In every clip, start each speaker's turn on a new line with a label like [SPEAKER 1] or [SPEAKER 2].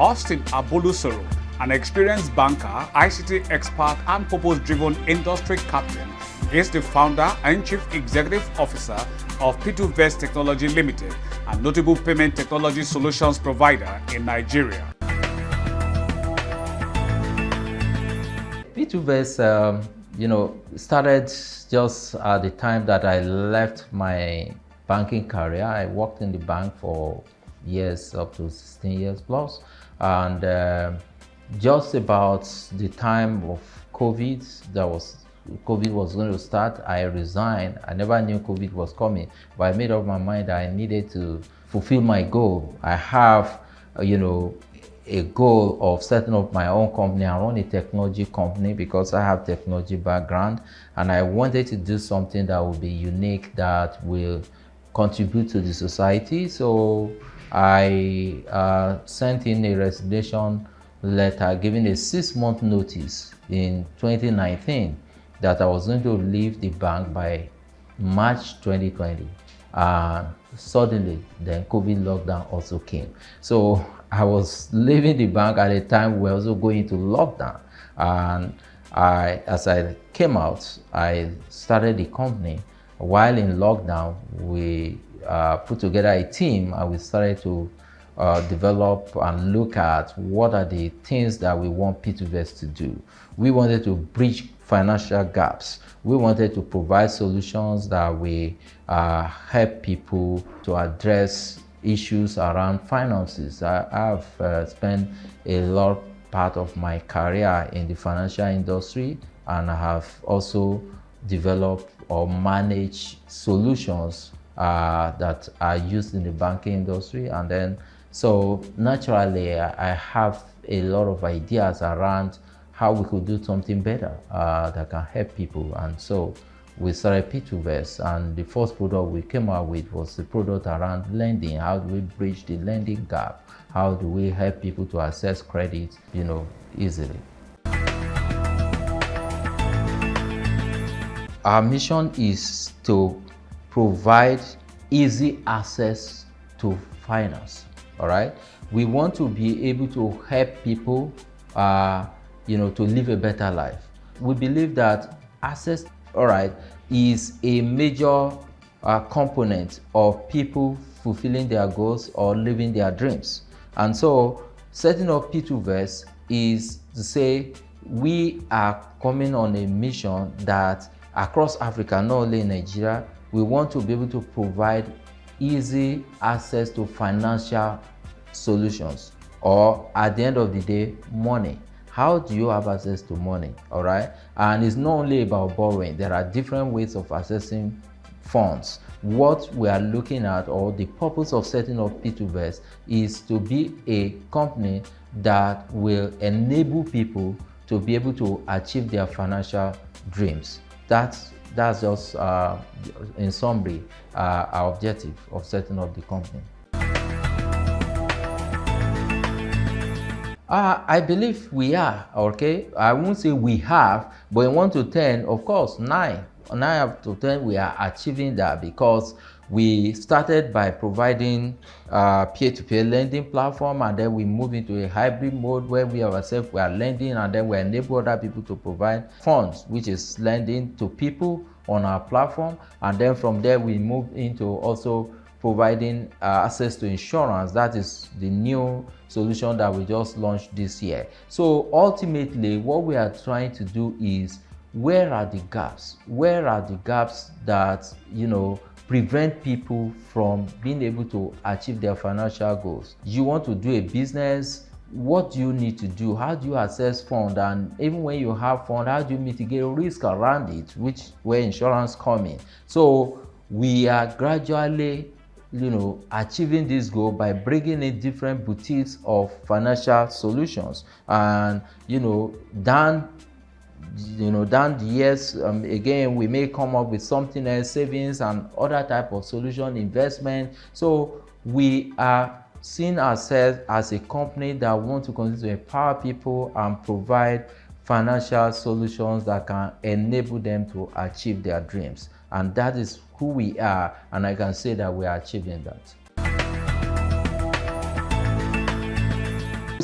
[SPEAKER 1] Austine Abolusoro, an experienced banker, ICT expert, and purpose-driven industry captain, is the founder and chief executive officer of P2Vest Technology Limited, a notable payment technology solutions provider in Nigeria.
[SPEAKER 2] P2Vest, started just at the time that I left my banking career. I worked in the bank for years, up to 16 years plus, and just about the time of COVID, COVID was going to start, I resigned. I never knew COVID was coming, but I made up my mind that I needed to fulfill my goal. I have, a goal of setting up my own company. I run a technology company because I have technology background, and I wanted to do something that will be unique, that will contribute to the society. So I sent in a resignation letter giving a 6-month notice in 2019 that I was going to leave the bank by March 2020. Suddenly, then COVID lockdown also came. So I was leaving the bank at a time we were also going into lockdown. And as I came out, I started the company. While in lockdown, we put together a team and we started to develop and look at what are the things that we want P2Vest to do. We wanted to bridge financial gaps. We wanted to provide solutions that will help people to address issues around finances. I've spent a lot part of my career in the financial industry, and I have also developed or managed solutions that are used in the banking industry. And then, so naturally, I have a lot of ideas around how we could do something better that can help people. And so we started P2Vest, and the first product we came out with was the product around lending. How do we bridge the lending gap? How do we help people to access credit, easily? Our mission is to provide easy access to finance. All right. We want to be able to help people, to live a better life. We believe that access, is a major component of people fulfilling their goals or living their dreams. And so setting up P2Vest is to say we are coming on a mission that across Africa, not only in Nigeria, we want to be able to provide easy access to financial solutions, or at the end of the day, money. How do you have access to money? All right. And it's not only about borrowing. There are different ways of accessing funds. What we are looking at, or the purpose of setting up P2Vest, is to be a company that will enable people to be able to achieve their financial dreams. That's just, in summary, our objective of setting up the company. I believe we are, okay? I won't say we have, but in 1 to 10, of course, 9 up to 10, we are achieving that, because we started by providing peer-to-peer lending platform, and then we move into a hybrid mode where we ourselves, we are lending, and then we enable other people to provide funds, which is lending to people on our platform. And then from there, we move into also providing access to insurance. That is the new solution that we just launched this year. So ultimately, what we are trying to do is, where are the gaps? Where are the gaps that, prevent people from being able to achieve their financial goals? You want to do a business, what do you need to do? How do you access funds? And even when you have funds, how do you mitigate risk around it, where insurance come in? So we are gradually achieving this goal by bringing in different boutiques of financial solutions. And down the years, again, we may come up with something else, savings and other type of solution, investment. So we are seeing ourselves as a company that want to continue to empower people and provide financial solutions that can enable them to achieve their dreams. And that is who we are, and I can say that we are achieving that.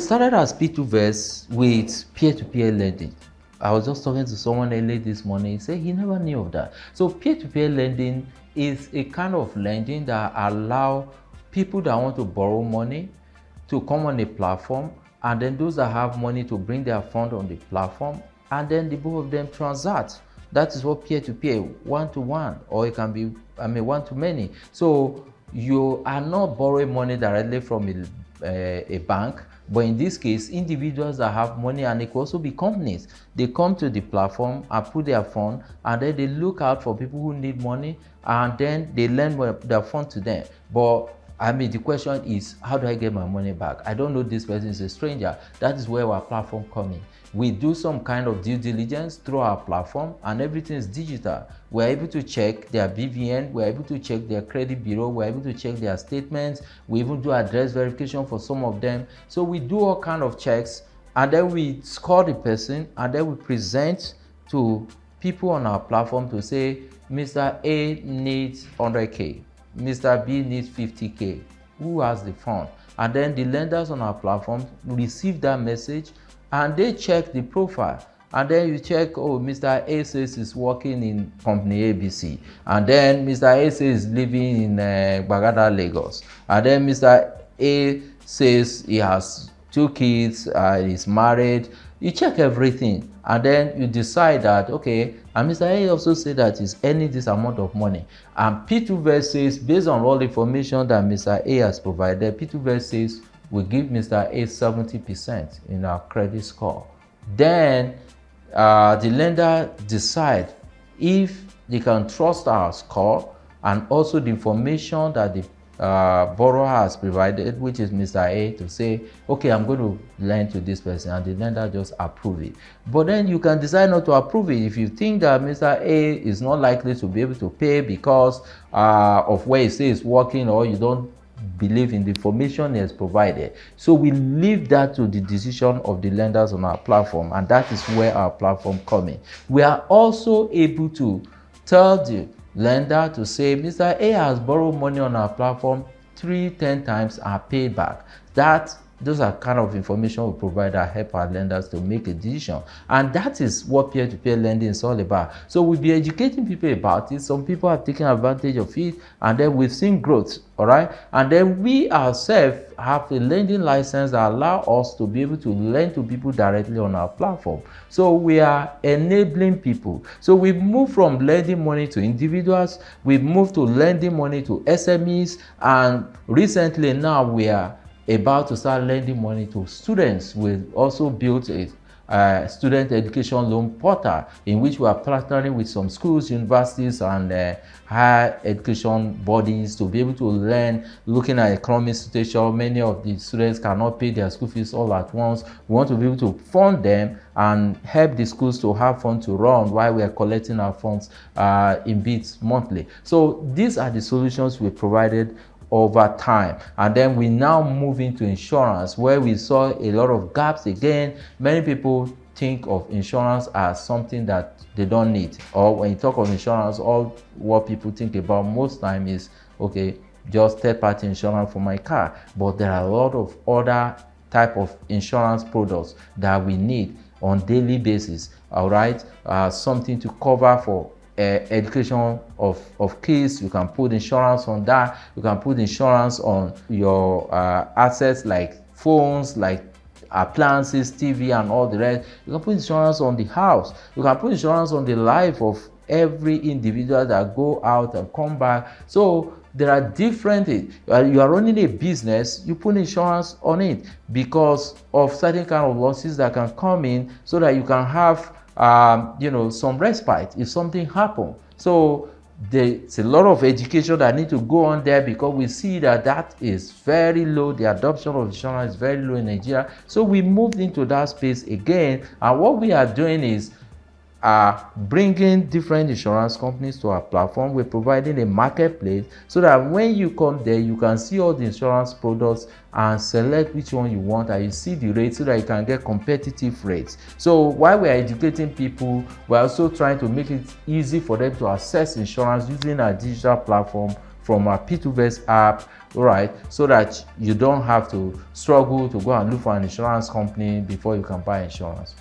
[SPEAKER 2] started as P2Vest with peer-to-peer lending. I was just talking to someone early this morning. He said he never knew of that. So peer-to-peer lending is a kind of lending that allow people that want to borrow money to come on a platform, and then those that have money to bring their fund on the platform, and then the both of them transact. That is what peer-to-peer, one-to-one, or it can be, one-to-many. So you are not borrowing money directly from a bank, but in this case, individuals that have money, and it could also be companies, they come to the platform and put their fund, and then they look out for people who need money, and then they lend their fund to them. But the question is, how do I get my money back? I don't know this person is a stranger. That is where our platform comes in. We do some kind of due diligence through our platform, and everything is digital. We're able to check their BVN, we're able to check their credit bureau, we're able to check their statements. We even do address verification for some of them. So we do all kind of checks, and then we score the person, and then we present to people on our platform to say, Mr. A needs 100K. Mr. B needs 50K. Who has the fund? And then the lenders on our platform receive that message, and they check the profile. And then you check, oh, Mr. A says he's working in company ABC. And then Mr. A says he's living in Bagada, Lagos. And then Mr. A says he has 2 kids, he's married. You check everything, and then you decide that, okay, and Mr. A also said that he's earning this amount of money. And P2Vest says, based on all the information that Mr. A has provided, P2Vest says we give Mr. A 70% in our credit score. Then the lender decide if they can trust our score and also the information that the borrower has provided, which is Mr. A, to say, okay, I'm going to lend to this person, and the lender just approve it. But then you can decide not to approve it if you think that Mr. A is not likely to be able to pay because of where he says he's working, or you don't believe in the information he has provided. So we leave that to the decision of the lenders on our platform, and that is where our platform comes in. We are also able to tell the lender to say, Mr. A has borrowed money on our platform 3-10 times and paid back. Those are kind of information we provide that help our lenders to make a decision. And that is what peer-to-peer lending is all about. So we'll be educating people about it. Some people have taken advantage of it, and then we've seen growth, all right? And then we ourselves have a lending license that allows us to be able to lend to people directly on our platform. So we are enabling people. So we've moved from lending money to individuals, we've moved to lending money to SMEs, and recently now we are about to start lending money to students. We've also built a student education loan portal in which we are partnering with some schools, universities, and higher education bodies to be able to learn, looking at economic situation. Many of the students cannot pay their school fees all at once. We want to be able to fund them and help the schools to have funds to run while we are collecting our funds in bits monthly. So these are the solutions we provided over time. And then we now move into insurance, where we saw a lot of gaps again. Many people think of insurance as something that they don't need, or when you talk of insurance, all what people think about most time is, okay, just third-party insurance for my car. But there are a lot of other type of insurance products that we need on daily basis, all right? Something to cover for education of kids. You can put insurance on that. You can put insurance on your assets like phones, like appliances, TV, and all the rest. You can put insurance on the house. You can put insurance on the life of every individual that go out and come back. So there are different things. You are running a business, you put insurance on it because of certain kind of losses that can come in, so that you can have some respite if something happens. So there's a lot of education that need to go on there, because we see that is very low. The adoption of insurance is very low in Nigeria. So we moved into that space again, and what we are doing is bringing different insurance companies to our platform. We're providing a marketplace so that when you come there, you can see all the insurance products and select which one you want, and you see the rates so that you can get competitive rates. So while we're educating people, we're also trying to make it easy for them to access insurance using our digital platform from our P2Vest app, right? So that you don't have to struggle to go and look for an insurance company before you can buy insurance.